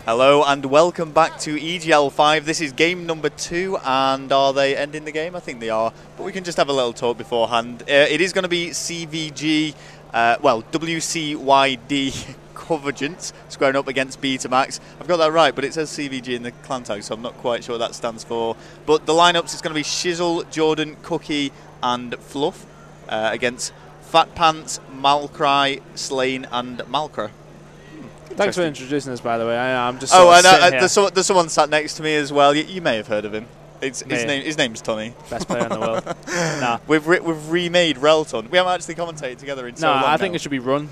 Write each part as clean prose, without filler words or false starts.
Hello and welcome back to EGL5. This is game number 2, and are they ending the game? I think they are, but we can just have a little talk beforehand. It is going to be CVG, WCYD Convergence squaring up against Betamaxx. I've got that right, but it says CVG in the clan tag, so I'm not quite sure what that stands for. But the lineups is going to be Shizzle, Jordan, Cookie, and Fluff against Fat Pants, Malcry, Slane, and Malcra. Thanks for introducing us, by the way. I'm just. Oh, I know. There's someone sat next to me as well. You may have heard of him. His name's Tony. Best player in the world. Nah. We've remade Relton. We haven't actually commentated together in so long. I think it should be Run.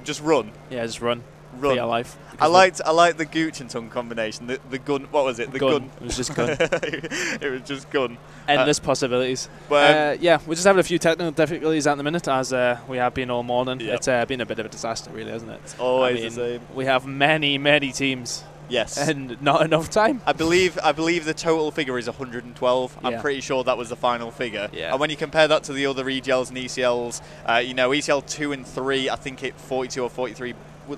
Just Run. Yeah, just Run. Run. For your life. I liked the Gooch and Tongue combination. The gun. What was it? The gun. It was just gun. It was just gun. Endless possibilities. But yeah, we're just having a few technical difficulties at the minute, as we have been all morning. Yep. It's been a bit of a disaster, really, hasn't it? It's always the same. We have many teams. Yes. And not enough time. I believe the total figure is 112. Yeah. I'm pretty sure that was the final figure. Yeah. And when you compare that to the other EGLs and ECLs, ECL 2 and 3, I think it 42 or 43.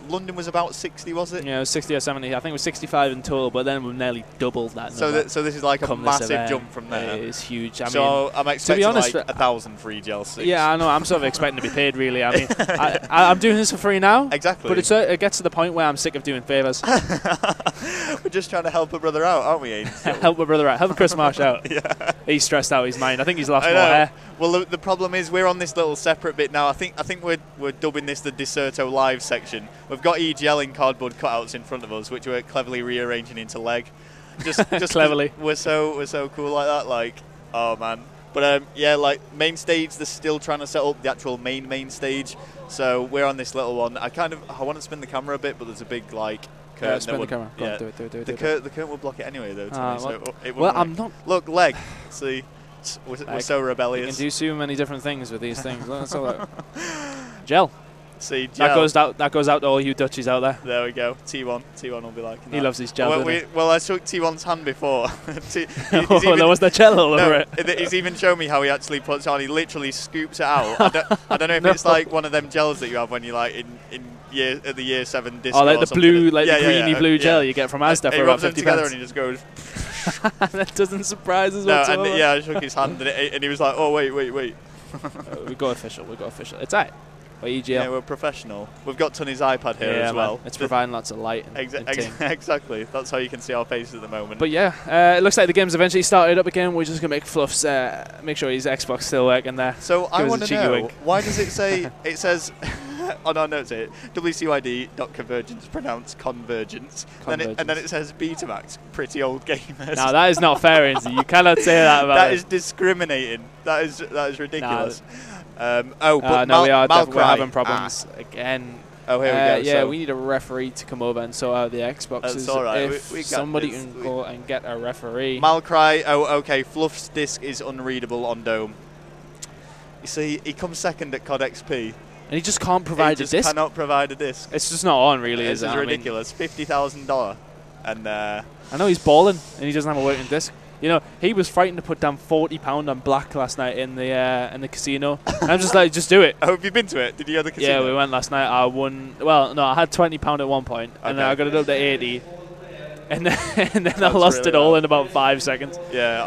London was about 60, was it? Yeah, it was 60 or 70. I think it was 65 in total, but then we've nearly doubled that number. So this is like a massive jump from there. It is huge. I mean, I'm expecting honest, like 1,000 for EGL 6. Yeah, I know. I'm sort of expecting to be paid, really. I mean, I'm doing this for free now. Exactly. But it gets to the point where I'm sick of doing favours. We're just trying to help a brother out, aren't we, Aiden? Help a brother out. Help Chris Marsh out. Yeah. He's stressed out his mind. I think he's lost more hair. Well, the problem is we're on this little separate bit now. I think we're dubbing this the Deserto Live section. We've got EGL in cardboard cutouts in front of us, which we're cleverly rearranging into leg. Just cleverly. We're so cool like that. Like, oh man. But yeah, like main stage, they're still trying to set up the actual main stage. So we're on this little one. I want to spin the camera a bit, but there's a big like curtain. Yeah, spin the camera. Go on, do it. The curtain will block it anyway, though. I'm not. Look, leg. See. We're so rebellious. You can do so many different things with these things. That's all right. Gel. See, gel. That goes out to all you Dutchies out there. There we go. T1 will be like. He loves his gel. Well, I shook T1's hand before. There was the gel all over it. He's even shown me how he actually puts it on. He literally scoops it out. I don't know if it's like one of them gels that you have when you like at the year 7 disco. Oh, like the blue, the greeny blue gel you get from Asda for about 50 together pence. And he just goes. That doesn't surprise us whatsoever. And I shook his hand and he was like, "Oh wait." We go official. It's alright. EGL. Yeah, we're professional. We've got Tony's iPad here as well. It's providing lots of light. Exactly. That's how you can see our faces at the moment. But yeah, it looks like the game's eventually started up again. We're just gonna make Fluff's make sure his Xbox still working there. So I want to know why does it say it says on our notes here WCYD.convergence pronounced convergence. And then it says Betamaxx, pretty old gamers. No, that is not fair, Ainsley. You cannot say that about That is discriminating. That is ridiculous. No, we're having problems again. Oh, here we go. Yeah, we need a referee to come over and sort out the Xboxes. That's all right. If somebody can go and get a referee. Malcry, okay, Fluff's disc is unreadable on Dome. You see, he comes second at COD XP. And he just can't provide a disc? He just cannot provide a disc. It's just not on, really, is it? It's ridiculous. $50,000. And I know he's balling, and he doesn't have a working disc. You know, he was frightened to put down £40 on black last night in the casino. And I'm just like, just do it. Oh, have you been to it? Did you go to the casino? Yeah, we went last night. I won. Well, no, I had £20 at one point, and then I got it up to 80. And then I lost it all in about 5 seconds. Yeah,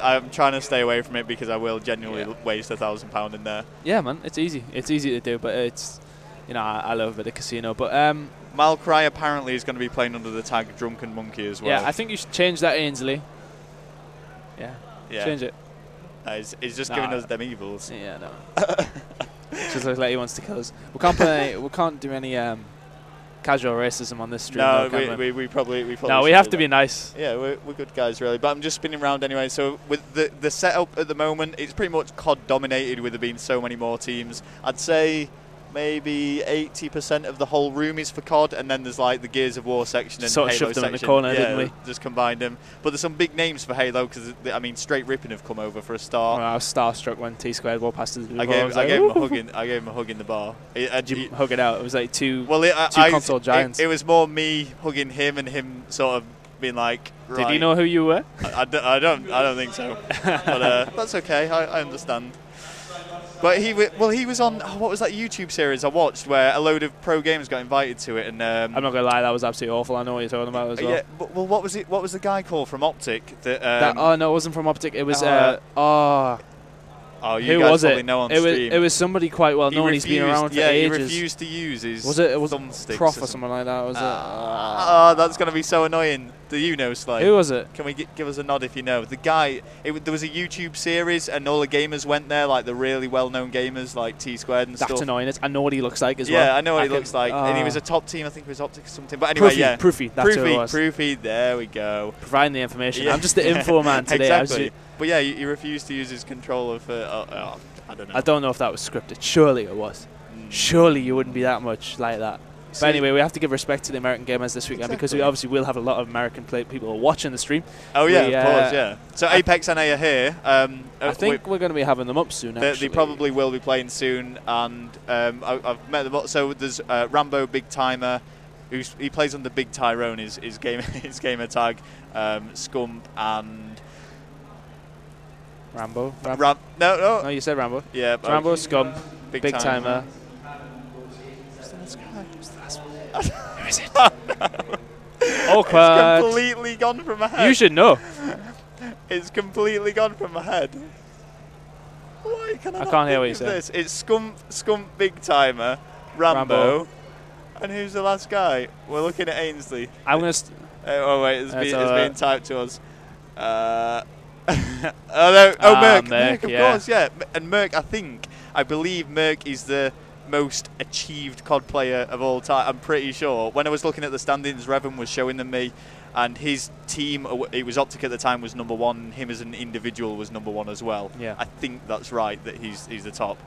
I'm trying to stay away from it because I will genuinely waste £1,000 in there. Yeah, man, it's easy. It's easy to do, but it's, I love a bit of casino. But Malcry apparently is going to be playing under the tag Drunken Monkey as well. Yeah, I think you should change that, Ainsley. Yeah. Change it. He's just giving us them evils. Yeah, no. Just looks like he wants to kill us. We can't do any casual racism on this stream. No, we probably. No, we have to be nice. Yeah, we're good guys, really. But I'm just spinning around anyway. So with the setup at the moment, it's pretty much COD dominated with there being so many more teams. I'd say maybe 80% of the whole room is for COD, and then there's like the Gears of War section and sort of Halo shoved them section. in the corner, didn't we? Just combined them. But there's some big names for Halo because Straight Ripping have come over for a start. Well, I was starstruck when T-Squared walked past us. I gave him a hug in the bar. Did you hug it out? It was like two console giants. It was more me hugging him and him sort of being like. Right. Did he know who you were? I don't think so. But that's okay. I understand. But he was on, what was that YouTube series I watched where a load of pro gamers got invited to it, and I'm not gonna lie, that was absolutely awful. I know what you're talking about as well. Yeah, but, well, what was it? What was the guy called from Optic? Oh no, it wasn't from Optic. It was Oh, you who guys was probably it? know on stream. It was somebody quite well known. He's been around for ages. He refused to use his thumbsticks. Prof or something like that? Was it? Oh, that's going to be so annoying. Do you know, Sly? Who was it? Can we give us a nod if you know? The guy, there was a YouTube series and all the gamers went there, like the really well-known gamers like T-Squared and stuff. That's annoying. I know what he looks like as well. Yeah, I know what he looks like. And he was a top team, I think it was Optic or something. But anyway, yeah. Proofy, that's who it was. Proofy, there we go. Providing the information. Yeah. I'm just the info man today. Exactly. But yeah, he refused to use his controller for, I don't know. I don't know if that was scripted. Surely it was. Surely you wouldn't be that much like that. But anyway, we have to give respect to the American gamers this weekend because we obviously will have a lot of American people watching the stream. Oh yeah, of course, yeah. So Apex NA are here. I think we're going to be having them up soon. They probably will be playing soon, and I've met them. So there's Rambo Big Timer, he plays under Big Tyrone. His gamer tag, Scump and Rambo. No, you said Rambo. Yeah, Rambo, Scump, Big Timer. Who is it? It's completely gone from my head. You should know. It's completely gone from my head. Why can I can't hear what you say. It's Scump Big Timer, Rambo, and who's the last guy? We're looking at Ainsley. I'm gonna. Oh wait, it's being typed to us. Merc, of course, yeah. And Merc, I believe Merc is the most achieved COD player of all time. I'm pretty sure. When I was looking at the standings, Revan was showing them me, and his team, it was Optic at the time, was #1. Him as an individual was #1 as well. Yeah. I think that's right, that he's the top.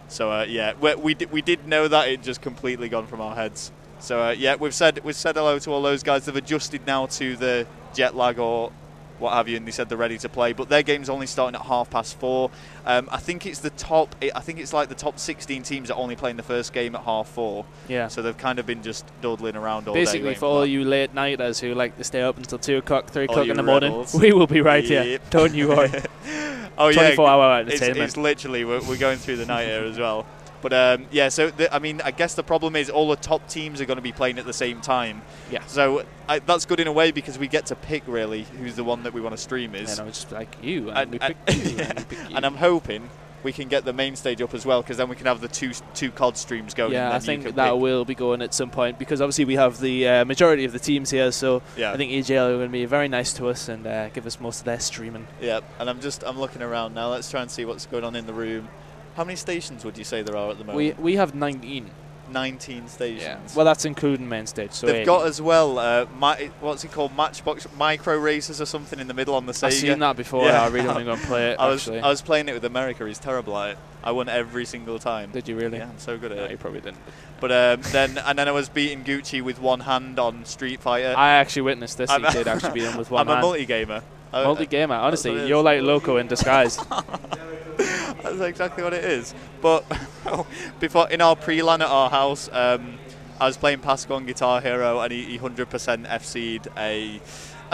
So yeah, we did know that. It just completely gone from our heads. So yeah, we've said hello to all those guys. They've adjusted now to the jet lag or what have you, and they said they're ready to play. But their game's only starting at 4:30. I think it's the top. I think it's like the top 16 teams are only playing the first game at 4:30. Yeah. So they've kind of been just dawdling around all day. Basically, for all you late nighters who like to stay up until 2 o'clock, 3 o'clock in the rebels. morning, we will be right here. Don't you worry. Oh yeah, 24-hour entertainment. It's literally we're going through the night here as well. But yeah, so I guess the problem is all the top teams are going to be playing at the same time. Yeah. So that's good in a way because we get to pick really who's the one that we want to stream is. And I'm just like you, and we pick you, and we pick you. And I'm hoping we can get the main stage up as well because then we can have the two COD streams going. Yeah, and I think that will be going at some point because obviously we have the majority of the teams here, so yeah. I think EGL are going to be very nice to us and give us most of their streaming. Yeah, and I'm looking around now. Let's try and see what's going on in the room. How many stations would you say there are at the moment? We have 19. 19 stations. Yeah. Well, that's including main stage. So they've got as well, what's it called, Matchbox Micro Races or something in the middle on the Sega. I've seen that before. Yeah. I really want to go and play it. I was playing it with America. He's terrible at it. I won every single time. Did you really? Yeah, I'm so good at it. You probably didn't. But then I was beating Gucci with one hand on Street Fighter. I actually witnessed this. He did actually beat him with one hand. I'm a multi-gamer. Multi-gamer. Honestly, you're like Loco in disguise. That's exactly what it is. But before, in our pre-LAN at our house, I was playing Pascal on Guitar Hero, and he 100% FC'd a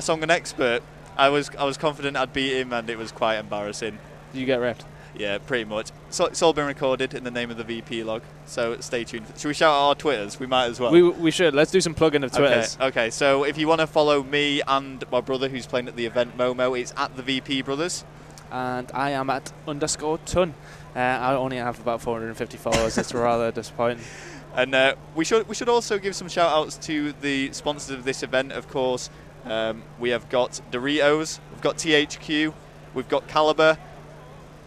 Song and Expert. I was confident I'd beat him, and it was quite embarrassing. Did you get repped? Yeah, pretty much. So it's all been recorded in the name of the VP log, so stay tuned. Should we shout out our Twitters? We might as well. We should. Let's do some plugging of Twitters. Okay, so if you want to follow me and my brother who's playing at the event, Momo, it's at the VP Brothers. And I am at _ton. I only have about 450 followers. It's rather disappointing. And we should also give some shout outs to the sponsors of this event, of course. We have got Doritos, we've got THQ, we've got Caliber,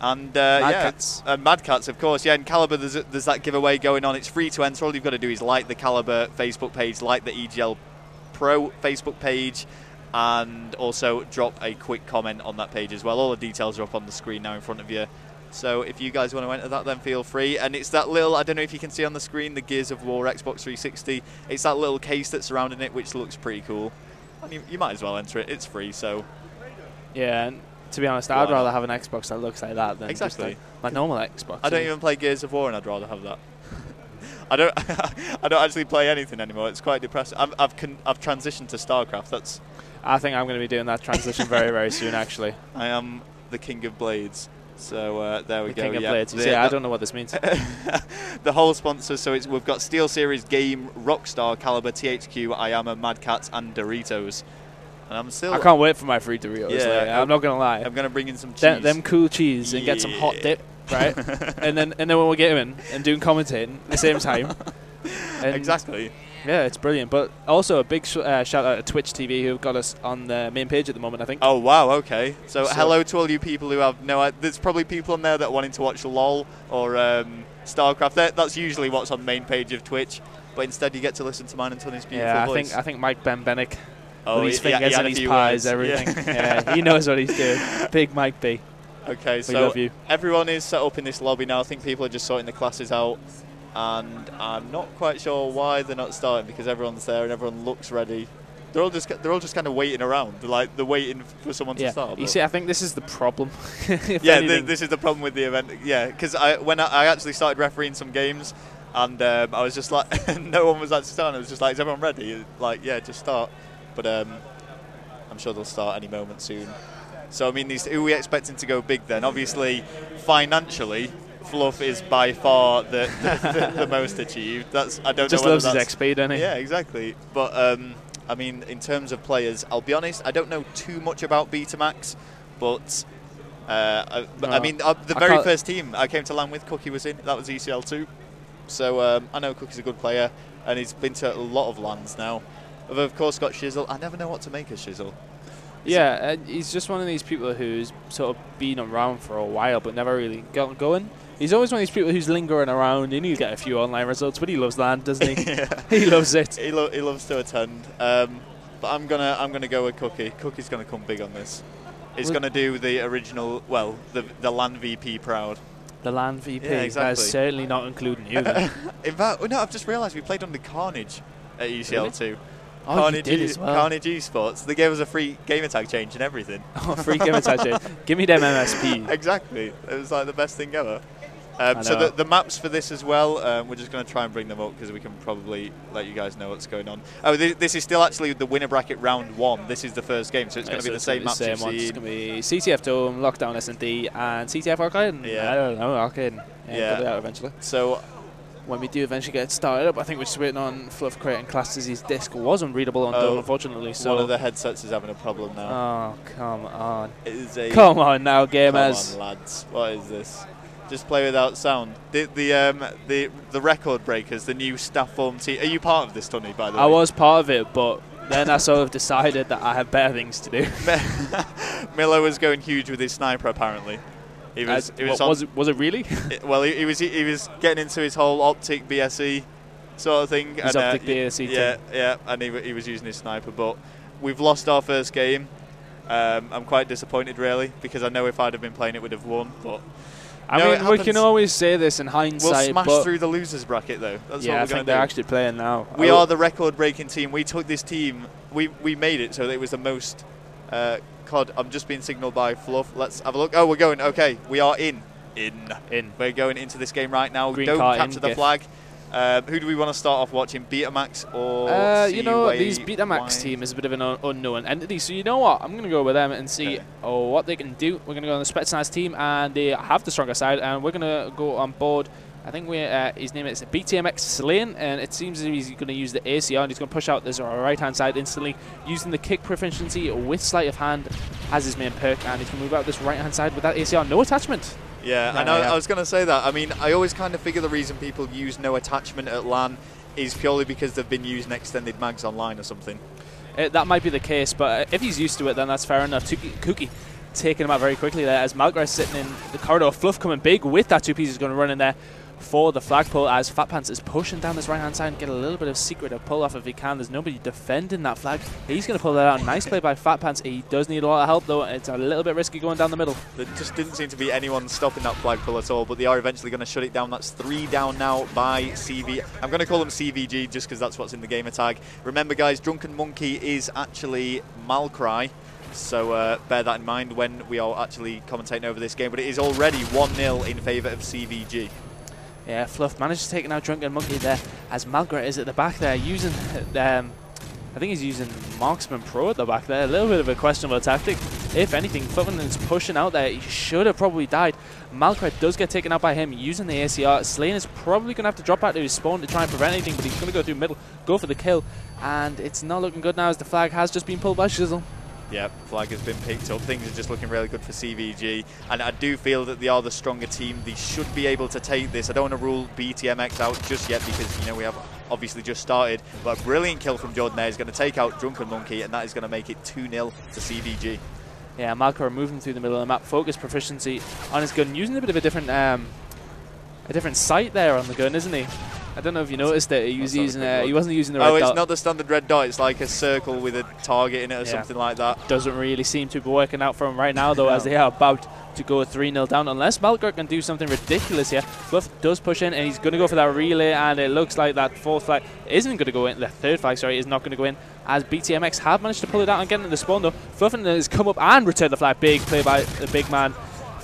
and Mad Cats, of course. Yeah, in Caliber there's that giveaway going on. It's free to enter. All you've got to do is like the Caliber Facebook page, like the EGL Pro Facebook page, and also drop a quick comment on that page as well. All the details are up on the screen now in front of you. So if you guys want to enter that, then feel free. And it's that little, I don't know if you can see on the screen, the Gears of War Xbox 360. It's that little case that's surrounding it, which looks pretty cool. And you might as well enter it. It's free, so. Yeah, and to be honest, I'd rather have an Xbox that looks like that than just like my normal Xbox. I don't even play Gears of War, and I'd rather have that. I don't actually play anything anymore. It's quite depressing. I've transitioned to StarCraft. I think I'm going to be doing that transition very, very soon, actually. I am the king of blades. So there we go. Yeah, I don't know what this means. The whole sponsors. So we've got Steel Series Game, Rockstar, Caliber, THQ, Ayama, Mad Cats, and Doritos. And I can't wait for my free Doritos. Yeah, I'm not gonna lie. I'm gonna bring in some cheese. Them cool cheese and get some hot dip, right? and then when we get them in and doing commentating at the same time. Exactly. Yeah, it's brilliant. But also a big shout out to Twitch TV who've got us on the main page at the moment, I think. Oh, wow, okay. So hello to all you people who have there's probably people on there that are wanting to watch LOL or StarCraft. That's usually what's on the main page of Twitch. But instead you get to listen to mine and Tony's beautiful voice. I think Mike Benbenick, with his fingers and his pies, everything. Yeah, he knows what he's doing. Big Mike B. Okay, we love you. Everyone is set up in this lobby now. I think people are just sorting the classes out. And I'm not quite sure why they're not starting, because everyone's there and everyone looks ready. They're all just kind of waiting around. They're waiting for someone to start. You see, I think this is the problem. This is the problem with the event. Yeah, because when I actually started refereeing some games, and I was just like, no one was actually starting. I was just like, is everyone ready? Like, yeah, just start. But I'm sure they'll start any moment soon. So I mean, who are we expecting to go big then? Obviously, financially, Fluff is by far the most achieved. I don't just know loves his XP, doesn't he? Yeah, exactly. But I mean, in terms of players, I'll be honest, I don't know too much about Betamaxx, but I mean, the very first team I came to LAN with, Cookie was in. That was ECL2. So I know Cookie's a good player, and he's been to a lot of LANs now. I've of course got Shizzle. I never know what to make of Shizzle. He's just one of these people who's sort of been around for a while, but never really got going. He's always one of these people who's lingering around, and he'll get a few online results, but he loves LAN, doesn't he? Yeah. He loves it. He loves to attend. But I'm gonna go with Cookie. Cookie's gonna come big on this. He's gonna do the original, the LAN VP proud. The LAN VP. Yeah, exactly. That's certainly not including you. In fact, no, I've just realised we played under Carnage at ECL2. Really? Carnage, you did as well. Carnage Esports. They gave us a free gamertag change and everything. Oh, free gamertag change. Give me them MSP. Exactly. It was like the best thing ever. So the maps for this as well, we're just going to try and bring them up because we can probably let you guys know what's going on. Oh, this is still actually the winner bracket round 1. This is the first game, so it's going to be the same maps you've seen. It's going to be CTF Dome, Lockdown S&D, and CTF Arcade. I don't know, Arcade. Yeah, out eventually. So when we do eventually get started up, I think we're just waiting on Fluff creating classes. His disc was unreadable on Dome, unfortunately. So one of the headsets is having a problem now. Oh, come on. Come on now, gamers. Come on, lads. What is this? Just play without sound. The record breakers, the new staff form team. Are you part of this, Tony? By the way, I was part of it, but then I sort of decided that I have better things to do. Miller was going huge with his sniper. Apparently, was it really? He was getting into his whole optic BSE sort of thing. His optic BSE thing. Yeah, and he was using his sniper. But we've lost our first game. I'm quite disappointed, really, because I know if I'd have been playing it, we'd have won. But I mean, we can always say this in hindsight. We'll smash through the losers bracket, though. That's what we're going to do. I think they're actually playing now. We are the record-breaking team. We took this team. We made it so that it was the most. COD. I'm just being signalled by Fluff. Let's have a look. Oh, we're going. Okay, we are in. We're going into this game right now. Green Don't capture the flag. Who do we want to start off watching? Betamaxx or these Betamaxx team is a bit of an unknown entity. So you know what? I'm going to go with them and see what they can do. We're going to go on the Spetsnaz team, and they have the stronger side. And we're going to go on board. I think his name is BTMX Slane, and it seems that he's going to use the ACR, and he's going to push out this right-hand side instantly, using the kick proficiency with sleight of hand as his main perk, and he's going to move out this right-hand side with that ACR. No attachment. Yeah, I know. I was going to say that. I mean, I always kind of figure the reason people use no attachment at LAN is purely because they've been using extended mags online or something. That might be the case, but if he's used to it, then that's fair enough. Cookie taking him out very quickly there as Malgra's sitting in the corridor. Fluff coming big with that 2 pieces going to run in there for the flagpole as Fat Pants is pushing down this right-hand side and get a little bit of secretive pull-off if he can. There's nobody defending that flag. He's going to pull that out. Nice play by Fat Pants. He does need a lot of help, though. It's a little bit risky going down the middle. There just didn't seem to be anyone stopping that flagpole at all, but they are eventually going to shut it down. That's 3 down now by CV. I'm going to call him CVG just because that's what's in the gamer tag. Remember, guys, Drunken Monkey is actually Malcry. So bear that in mind when we are actually commentating over this game. But it is already 1-0 in favour of CVG. Yeah, Fluff managed to take out Drunken Monkey there as Malgra is at the back there using, I think he's using Marksman Pro at the back there. A little bit of a questionable tactic. If anything, Fluffman is pushing out there. He should have probably died. Malcret does get taken out by him using the ACR. Slane is probably going to have to drop out to his spawn to try and prevent anything, but he's going to go through middle, go for the kill. And it's not looking good now as the flag has just been pulled by Shizzle. Yeah, flag has been picked up. Things are just looking really good for CVG. And I do feel that they are the stronger team. They should be able to take this. I don't want to rule BTMX out just yet because, you know, we have obviously just started. But a brilliant kill from Jordan there is going to take out Drunken Monkey, and that is going to make it 2-0 to CVG. Yeah, Malcor moving through the middle of the map. Focus proficiency on his gun. Using a bit of a different sight there on the gun, isn't he? I don't know if you noticed that he wasn't using the red dot. Oh, it's not the standard red dot. It's like a circle with a target in it or something like that. Doesn't really seem to be working out for him right now, though, as they are about to go 3-0 down. Unless Malkor can do something ridiculous here. Fluff does push in, and he's going to go for that relay, and it looks like that fourth flag isn't going to go in. The third flag, sorry, is not going to go in, as BTMX have managed to pull it out and get into the spawn, though. Fluffin has come up and returned the flag. Big play by the big man.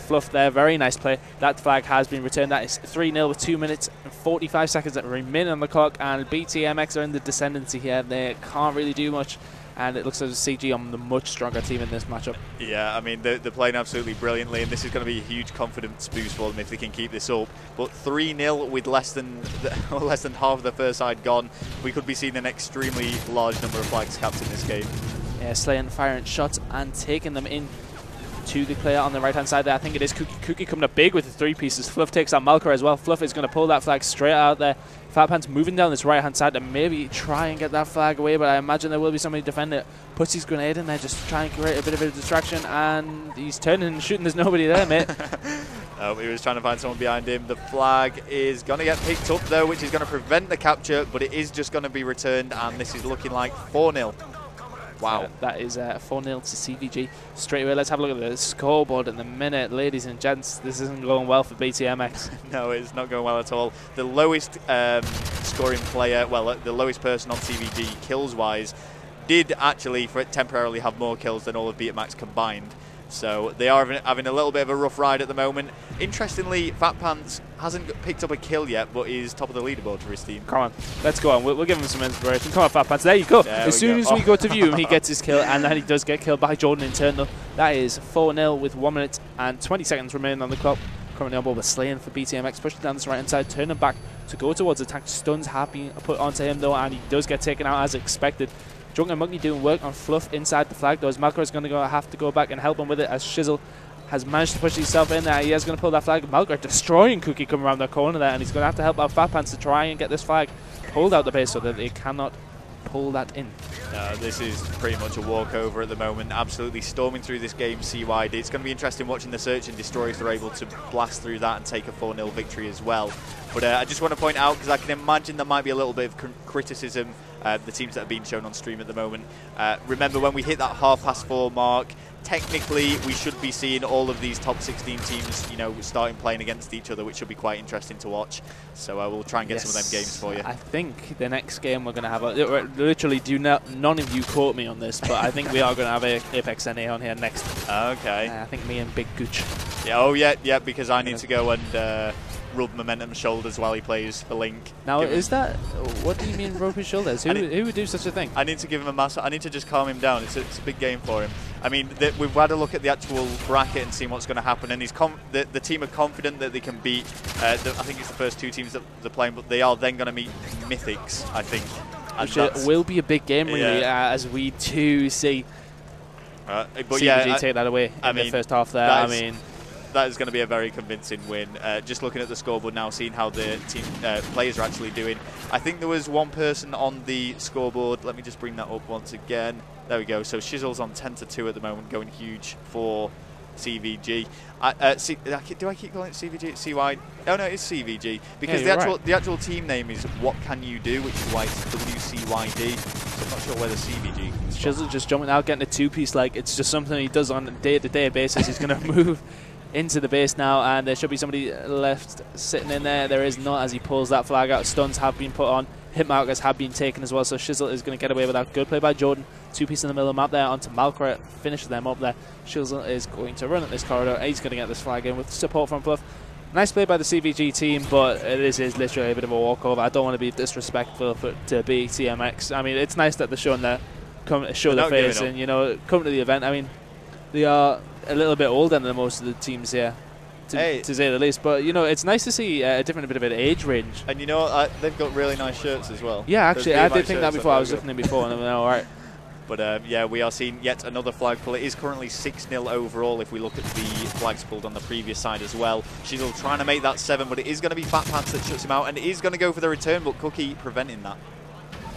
Fluff there, very nice play. That flag has been returned. That is 3-0 with 2 minutes and 45 seconds that remain on the clock, and BTMX are in the descendancy here. They can't really do much, and it looks as CG on the much stronger team in this matchup. Yeah, I mean, they're playing absolutely brilliantly, and this is going to be a huge confidence boost for them if they can keep this up. But 3-0 with less than half of the first side gone, we could be seeing an extremely large number of flags capped in this game. Yeah, slaying, firing shots and taking them in to the player on the right hand side there. I think it is Cookie coming up big with the 3 pieces. Fluff takes out Malcor as well. Fluff is going to pull that flag straight out there. Fat Pants moving down this right hand side to maybe try and get that flag away, but I imagine there will be somebody defend it. Puts his grenade in there just to try and create a bit of a distraction, and he's turning and shooting. There's nobody there, mate. He was trying to find someone behind him. The flag is going to get picked up though, which is going to prevent the capture, but it is just going to be returned, and this is looking like 4-0. Wow. That is 4-0 to CVG. Straight away, let's have a look at the scoreboard in the minute. Ladies and gents, this isn't going well for BTMX. No, it's not going well at all. The lowest scoring player, well, the lowest person on CVG kills-wise, did actually temporarily have more kills than all of Betamaxx combined. So they are having a little bit of a rough ride at the moment. Interestingly, Fat Pants hasn't picked up a kill yet, but is top of the leaderboard for his team. Come on, let's go on. We'll give him some inspiration. Come on, Fat Pants. There you go. As soon as we go to view him, he gets his kill, and then he does get killed by Jordan internal. That is 4-0 with 1 minute and 20 seconds remaining on the clock. Currently on board with Slaying for BTMX, pushing down this right hand side, turning back to go towards attack. Stuns have been put onto him though, and he does get taken out as expected. Drunken Monkey doing work on Fluff inside the flag though, as Malcor is going to have to go back and help him with it, as Shizzle has managed to push himself in there. He is going to pull that flag. Malcor destroying Cookie coming around the corner there, and he's going to have to help out Fat Pants to try and get this flag pulled out the base so that they cannot pull that in. This is pretty much a walkover at the moment. Absolutely storming through this game, CYD. It's going to be interesting watching the search and destroy if they're able to blast through that and take a 4-0 victory as well. But I just want to point out, because I can imagine there might be a little bit of criticism, the teams that are being shown on stream at the moment. Remember, when we hit that 4:30 mark, technically we should be seeing all of these top 16 teams, you know, starting playing against each other, which should be quite interesting to watch. So we'll try and get some of them games for you. I think the next game we're going to have, literally none of you quote me on this, but I think we are going to have Apex NA on here next. Okay. I think me and Big Gooch. Yeah, oh yeah, because I need to go and rub Momentum's shoulders while he plays for Link. Now, is that, what do you mean rub his shoulders? Who would do such a thing? I need to give him a massive, I need to just calm him down. It's a big game for him. I mean, we've had a look at the actual bracket and seen what's going to happen, and the team are confident that they can beat, I think it's the first 2 teams that they're playing, but they are then going to meet Mythics, I think. Which will be a big game, really, as we do see but CVG take that away in the first half there. That is going to be a very convincing win. Just looking at the scoreboard now, seeing how the team players are actually doing. I think there was one person on the scoreboard. Let me just bring that up once again. There we go. So Shizzle's on 10-2 at the moment, going huge for CVG. Do I keep calling it CVG? It's CY? Oh no, it's CVG, because the actual team name is What Can You Do, which is why it's WCYD. So I'm not sure where the CVG is. Shizzle just jumping out, getting a 2-piece. Like, it's just something he does on a day-to-day basis. He's going to move into the base now, and there should be somebody left sitting in there. There is not, as he pulls that flag out. Stuns have been put on. Hit markers have been taken as well, so Shizzle is going to get away with that. Good play by Jordan. 2-piece in the middle of the map there onto Malcor. Finishes them up there. Shizzle is going to run at this corridor. He's going to get this flag in with support from Fluff. Nice play by the CVG team, but this is literally a bit of a walkover. I don't want to be disrespectful to BTMX. I mean, it's nice that they're showing their face and, you know, come to the event. I mean, They are a little bit older than most of the teams here, to say the least. But, you know, it's nice to see a different bit of an age range. And, you know, they've got really nice shirts as well. Yeah, actually, I did think that before. I was looking at it before, and I'm like, all right. But, yeah, we are seeing yet another flag pull. It is currently 6-0 overall if we look at the flags pulled on the previous side as well. Shizzle trying to make that 7, but it is going to be Fat Pants that shuts him out, and it is going to go for the return, but Cookie preventing that.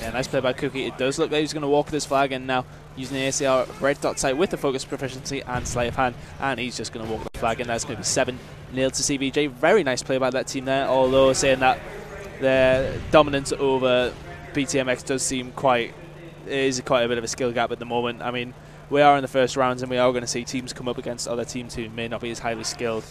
Yeah, nice play by Cookie. It does look like he's going to walk this flag in now, using the ACR red dot sight with the focus proficiency and sleight of hand, and he's just going to walk the flag in. That's going to be 7-0 to CVJ. Very nice play by that team there, although saying that their dominance over BTMX does seem quite a bit of a skill gap at the moment. I mean, we are in the first rounds, and we are going to see teams come up against other teams who may not be as highly skilled.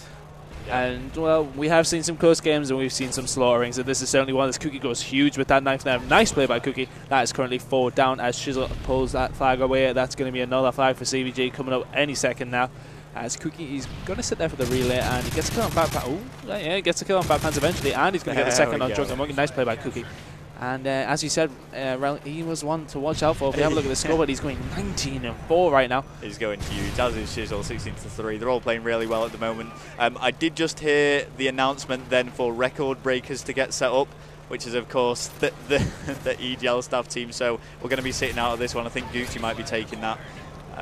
Yeah. And, well, we have seen some close games and we've seen some slaughterings, and this is certainly one. This Cookie goes huge with that knife there. Nice play by Cookie. That is currently 4 down as Shizzle pulls that flag away. That's going to be another flag for CVG coming up any second now. As Cookie, he's going to sit there for the relay, and he gets a kill on Fat Pants. Oh, yeah, he gets a kill on Fat Pants eventually, and he's going to get the second on Drunken Monkey. Nice play by Cookie. And as you said, he was one to watch out for. If you have a look at the scoreboard, he's going 19-4 right now. He's going huge, as is Shizzle, 16-3. They're all playing really well at the moment. I did just hear the announcement then for record breakers to get set up, which is, of course, the EGL staff team. So we're going to be sitting out of this one. I think Gucci might be taking that.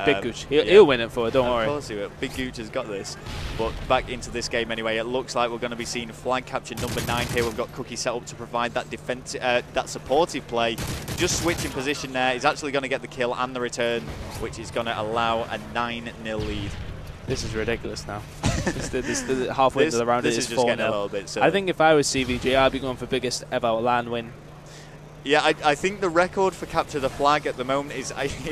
Big Gooch. He'll win it for it, don't worry. Of course he will. Big Gooch has got this. But back into this game anyway, it looks like we're going to be seeing flag capture number 9 here. We've got Cookie set up to provide that defensive, that supportive play. Just switching position there. He's actually going to get the kill and the return, which is going to allow a 9-0 lead. This is ridiculous now. this halfway into the round, this is just getting a little bit silly. I think if I was CVG, I'd be going for biggest ever LAN win. Yeah, I think the record for capture the flag at the moment is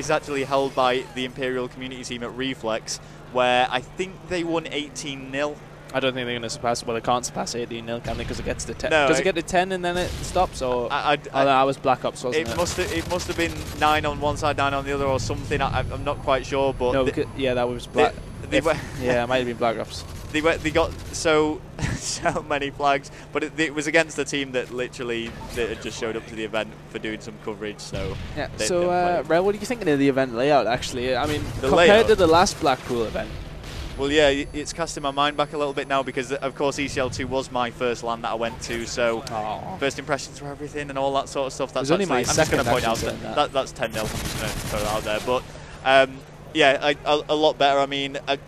actually held by the Imperial community team at Reflex, where I think they won 18-0. I don't think they're going to surpass. Well, they can't surpass 18-0, can they? Because it gets to 10. No, does it get to 10 and then it stops? Or that was Black Ops, wasn't it? It must have been 9 on one side, 9 on the other, or something. I'm not quite sure, but no, yeah, that was Black. Yeah, it might have been Black Ops. They got so many flags, but it was against the team that literally had just showed up to the event for doing some coverage. So yeah. So Rel, what are you thinking of the event layout? Actually, I mean, compared to the last Blackpool event. Well, yeah, it's casting my mind back a little bit now because, of course, ECL2 was my first LAN that I went to. So first impressions for everything and all that sort of stuff. That's only my I'm just going to point out that's 10-0. I'm just going to throw it out there. But yeah, a lot better. I mean, I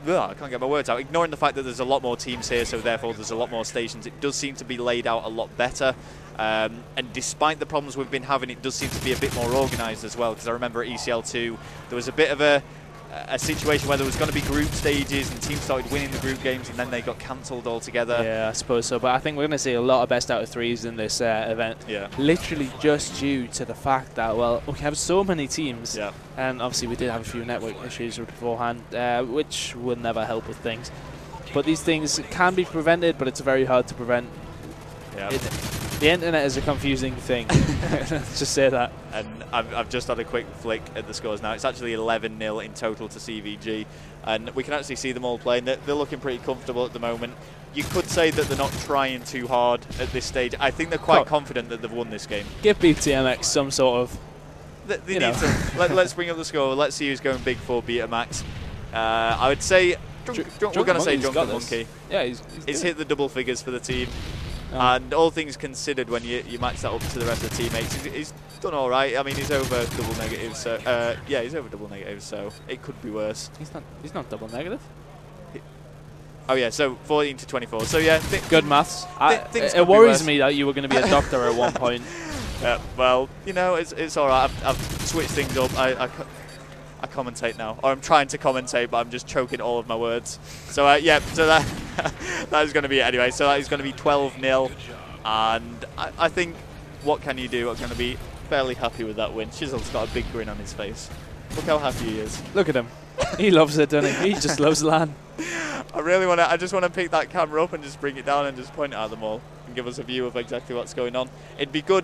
can't get my words out. Ignoring the fact that there's a lot more teams here, so therefore there's a lot more stations, it does seem to be laid out a lot better. And despite the problems we've been having, it does seem to be a bit more organised as well, because I remember at ECL2 there was a bit of a situation where there was going to be group stages and teams started winning the group games and then they got cancelled altogether. Yeah, I suppose so. But I think we're going to see a lot of best out of 3s in this event. Yeah. Literally just due to the fact that, well, we have so many teams. Yeah. And obviously we did have a few network issues beforehand, which will never help with things. But these things can be prevented, but it's very hard to prevent. Yeah. The internet is a confusing thing. Let's just say that. And I've just had a quick flick at the scores now. It's actually 11-0 in total to CVG. And we can actually see them all playing. They're looking pretty comfortable at the moment. You could say that they're not trying too hard at this stage. I think they're quite confident that they've won this game. Give BTMX some sort of... They need to. Let's bring up the score. Let's see who's going big for Betamaxx. I would say... we're going to say Drunken Monkey. Yeah, he's hit the double figures for the team. And all things considered, when you match that up to the rest of the teammates, he's done all right. I mean, he's over double negatives, so yeah, he's over double negatives, so it could be worse. He's not double negative. Oh yeah, so 14 to 24. So yeah, good maths. It worries me that you were going to be a doctor at one point. Well, you know, it's all right. I've switched things up. I commentate now, or I'm trying to commentate, but I'm just choking all of my words. So yeah, so that is going to be it anyway. So that is going to be 12-0, and I think what can you do? I'm going to be fairly happy with that win. Shizzle's got a big grin on his face. Look how happy he is. Look at him. He loves it, doesn't he? He just loves LAN. I just want to pick that camera up and just bring it down and just point it at them all and give us a view of exactly what's going on. It'd be good.